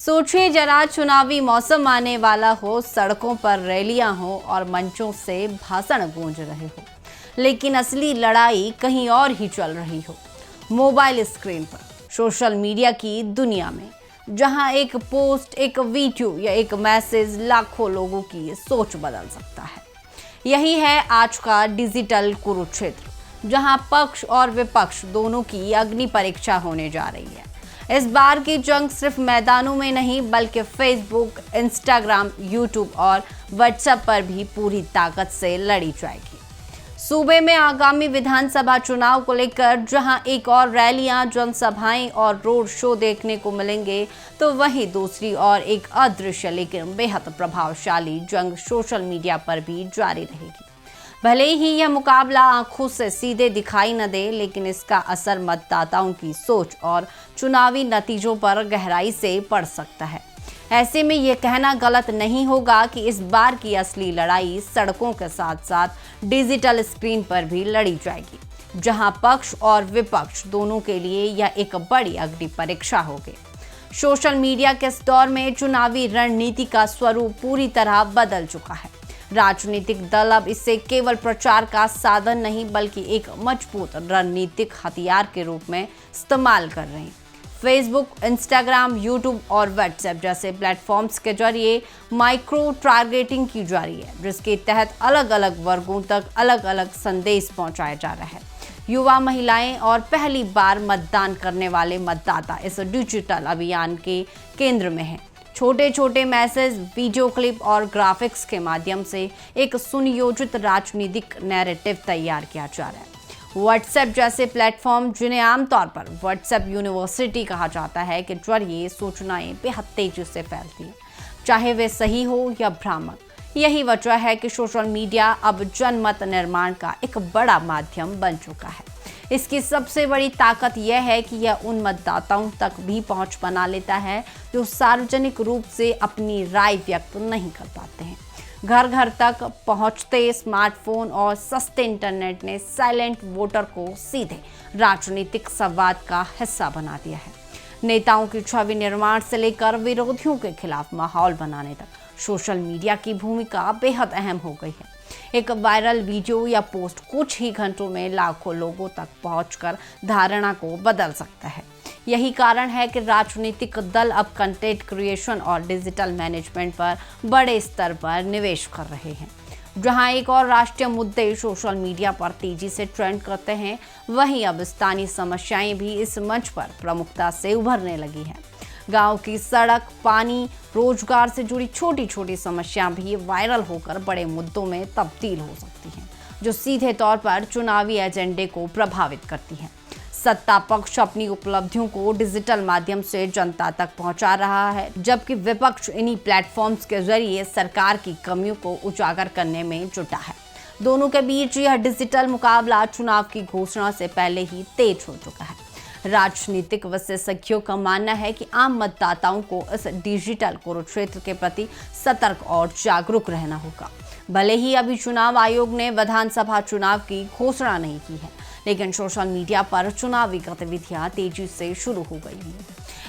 सोचिए जरा, चुनावी मौसम आने वाला हो, सड़कों पर रैलियां हो और मंचों से भाषण गूंज रहे हो, लेकिन असली लड़ाई कहीं और ही चल रही हो। मोबाइल स्क्रीन पर, सोशल मीडिया की दुनिया में, जहां एक पोस्ट, एक वीडियो या एक मैसेज लाखों लोगों की सोच बदल सकता है। यही है आज का डिजिटल कुरुक्षेत्र, जहां पक्ष और विपक्ष दोनों की अग्नि परीक्षा होने जा रही है। इस बार की जंग सिर्फ मैदानों में नहीं, बल्कि फेसबुक, इंस्टाग्राम, यूट्यूब और व्हाट्सएप पर भी पूरी ताकत से लड़ी जाएगी। सूबे में आगामी विधानसभा चुनाव को लेकर जहां एक और रैलियां, जनसभाएं और रोड शो देखने को मिलेंगे, तो वहीं दूसरी ओर एक अदृश्य लेकिन बेहद प्रभावशाली जंग सोशल मीडिया पर भी जारी रहेगी। भले ही यह मुकाबला आंखों से सीधे दिखाई न दे, लेकिन इसका असर मतदाताओं की सोच और चुनावी नतीजों पर गहराई से पड़ सकता है। ऐसे में यह कहना गलत नहीं होगा कि इस बार की असली लड़ाई सड़कों के साथ साथ डिजिटल स्क्रीन पर भी लड़ी जाएगी, जहां पक्ष और विपक्ष दोनों के लिए यह एक बड़ी अग्नि परीक्षा होगी। सोशल मीडिया के इस दौर में चुनावी रणनीति का स्वरूप पूरी तरह बदल चुका है। राजनीतिक दल अब इसे केवल प्रचार का साधन नहीं, बल्कि एक मजबूत रणनीतिक हथियार के रूप में इस्तेमाल कर रहे हैं। फेसबुक, इंस्टाग्राम, यूट्यूब और व्हाट्सएप जैसे प्लेटफॉर्म्स के जरिए माइक्रो टारगेटिंग की जा रही है, जिसके तहत अलग अलग वर्गों तक अलग अलग संदेश पहुंचाया जा रहा है। युवा, महिलाएं और पहली बार मतदान करने वाले मतदाता इस डिजिटल अभियान के केंद्र में हैं। छोटे छोटे मैसेज, वीडियो क्लिप और ग्राफिक्स के माध्यम से एक सुनियोजित राजनीतिक नैरेटिव तैयार किया जा रहा है। व्हाट्सएप जैसे प्लेटफॉर्म, जिन्हें आमतौर पर व्हाट्सएप यूनिवर्सिटी कहा जाता है, के जरिए सूचनाएं बेहद तेजी से फैलती हैं, चाहे वे सही हो या भ्रामक। यही वजह है कि सोशल मीडिया अब जनमत निर्माण का एक बड़ा माध्यम बन चुका है। इसकी सबसे बड़ी ताकत यह है कि यह उन मतदाताओं तक भी पहुंच बना लेता है जो सार्वजनिक रूप से अपनी राय व्यक्त नहीं कर पाते हैं। घर घर तक पहुंचते स्मार्टफोन और सस्ते इंटरनेट ने साइलेंट वोटर को सीधे राजनीतिक संवाद का हिस्सा बना दिया है। नेताओं की छवि निर्माण से लेकर विरोधियों के खिलाफ माहौल बनाने तक सोशल मीडिया की भूमिका बेहद अहम हो गई है। एक वायरल वीडियो या पोस्ट कुछ ही घंटों में लाखों लोगों तक पहुंचकर धारणा को बदल सकता है। यही कारण है कि राजनीतिक दल अब कंटेंट क्रिएशन और डिजिटल मैनेजमेंट पर बड़े स्तर पर निवेश कर रहे हैं। जहां एक और राष्ट्रीय मुद्दे सोशल मीडिया पर तेजी से ट्रेंड करते हैं, वहीं अब स्थानीय समस्याएं भी इस मंच पर प्रमुखता से उभरने लगी हैं। गांव की सड़क, पानी, रोजगार से जुड़ी छोटी छोटी समस्याएं भी वायरल होकर बड़े मुद्दों में तब्दील हो सकती हैं, जो सीधे तौर पर चुनावी एजेंडे को प्रभावित करती हैं। सत्ता पक्ष अपनी उपलब्धियों को डिजिटल माध्यम से जनता तक पहुंचा रहा है, जबकि विपक्ष इन्हीं प्लेटफॉर्म्स के जरिए सरकार की कमियों को उजागर करने में जुटा है। दोनों के बीच यह डिजिटल मुकाबला चुनाव की घोषणा से पहले ही तेज हो चुका है। राजनीतिक विशेषज्ञों का मानना है कि आम मतदाताओं को इस डिजिटल कुरुक्षेत्र के प्रति सतर्क और जागरूक रहना होगा। भले ही अभी चुनाव आयोग ने विधानसभा चुनाव की घोषणा नहीं की है, लेकिन सोशल मीडिया पर चुनावी गतिविधियां तेजी से शुरू हो गई हैं।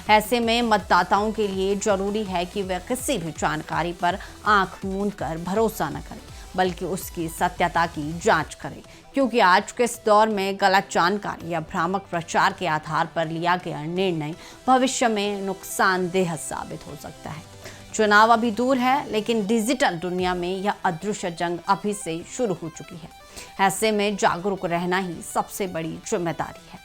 ऐसे में मतदाताओं के लिए जरूरी है कि वे किसी भी जानकारी पर आंख मूंद कर भरोसा न करें, बल्कि उसकी सत्यता की जांच करें, क्योंकि आज के इस दौर में गलत जानकारी या भ्रामक प्रचार के आधार पर लिया गया निर्णय भविष्य में नुकसानदेह साबित हो सकता है। चुनाव अभी दूर है, लेकिन डिजिटल दुनिया में यह अदृश्य जंग अभी से शुरू हो चुकी है। ऐसे में जागरूक रहना ही सबसे बड़ी जिम्मेदारी है।